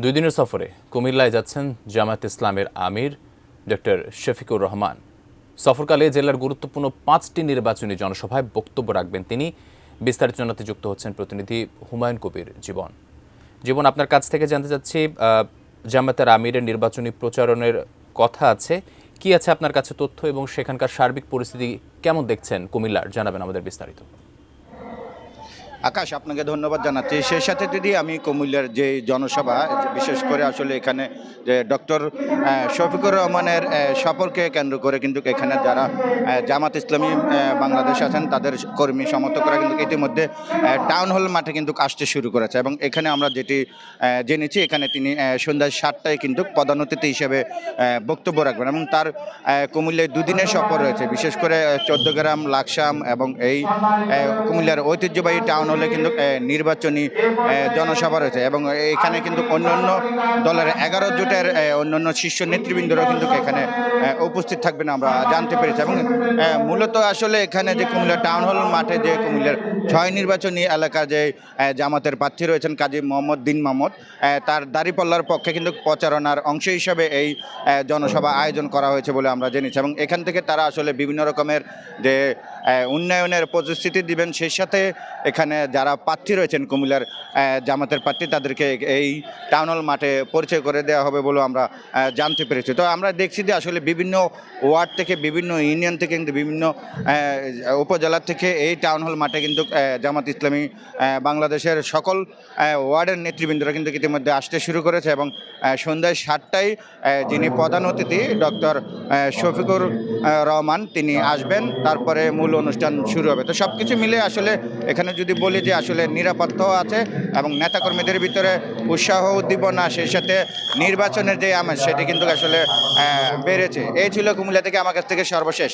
দুই দিনের সফরে কুমিল্লায় যাচ্ছেন জামায়াতে ইসলামের আমির ডক্টর শফিকুর রহমান। সফরকালে জেলার গুরুত্বপূর্ণ 5টি নির্বাচনী জনসভায় বক্তব্য রাখবেন তিনি। বিস্তারিত জানাতে যুক্ত হচ্ছেন প্রতিনিধি হুমায়ুন কবির জীবন। আপনার কাছ থেকে জানতে চাচ্ছি, জামায়াতের আমিরের নির্বাচনী প্রচারণের কথা আছে, কি আছে আপনার কাছে তথ্য এবং সেখানকার সার্বিক পরিস্থিতি কেমন দেখছেন কুমিল্লার, জানাবেন আমাদের বিস্তারিত। আকাশ, আপনাকে ধন্যবাদ জানাচ্ছি। সেই সাথে যদি আমি কুমিল্লার যে জনসভা, বিশেষ করে আসলে এখানে যে ডক্টর শফিকুর রহমানের সফরকে কেন্দ্র করে কিন্তু এখানে যারা জামাত ইসলামী বাংলাদেশ আছেন তাদের কর্মী সমর্থকরা কিন্তু ইতিমধ্যে টাউন হল মাঠে কিন্তু আসতে শুরু করেছে এবং এখানে আমরা যেটি জেনেছি, এখানে তিনি সন্ধ্যা 7টায় কিন্তু প্রধান অতিথি হিসেবে বক্তব্য রাখবেন এবং তার কুমিল্লায় দুদিনের সফর রয়েছে। বিশেষ করে 14 গ্রাম, লাকসাম এবং এই কুমিল্লার ঐতিহ্যবাহী টাউন হলে কিন্তু নির্বাচনী জনসভা রয়েছে এবং এখানে কিন্তু অন্যান্য দলের 11 জোটের অন্যান্য শীর্ষ নেতৃবৃন্দরাও কিন্তু এখানে উপস্থিত থাকবেন আমরা জানতে পেরেছি। এবং মূলত আসলে এখানে যে কুমিল্লা টাউন হল মাঠে যে কুমিল্লার 6 নির্বাচনী এলাকা যে জামাতের প্রার্থী রয়েছেন কাজী মোহাম্মদ দিন মাহমুদ, তার দাঁড়িপাল্লার পক্ষে কিন্তু প্রচারণার অংশ হিসাবে এই জনসভা আয়োজন করা হয়েছে বলে আমরা জেনেছি এবং এখান থেকে তারা আসলে বিভিন্ন রকমের যে উন্নয়নের প্রতিশ্রুতি দিবেন, সেই সাথে এখানে যারা প্রার্থী রয়েছেন কুমিল্লার জামাতের প্রার্থী তাদেরকে এই টাউন হল মাঠে পরিচয় করে দেওয়া হবে বলে আমরা জানতে পেরেছি। তো আমরা দেখছি যে আসলে বিভিন্ন ওয়ার্ড থেকে, বিভিন্ন ইউনিয়ন থেকে কিন্তু বিভিন্ন উপজেলা থেকে এই টাউন হল মাঠে কিন্তু জামাত ইসলামী বাংলাদেশের সকল ওয়ার্ডের নেতৃবৃন্দরা কিন্তু ইতিমধ্যে আসতে শুরু করেছে এবং সন্ধ্যায় 7টায় যিনি প্রধান অতিথি ডক্টর শফিকুর রহমান তিনি আসবেন, তারপরে মূল অনুষ্ঠান শুরু হবে। তো সব কিছু মিলে আসলে এখানে যদি বলি যে আসলে নিরাপত্তাও আছে এবং নেতাকর্মীদের ভিতরে উৎসাহ উদ্দীপনা, সেই সাথে নির্বাচনের যে আমেজ সেটি কিন্তু আসলে বেড়েছে। এই ছিল কুমিল্লা থেকে আমার কাছ থেকে সর্বশেষ।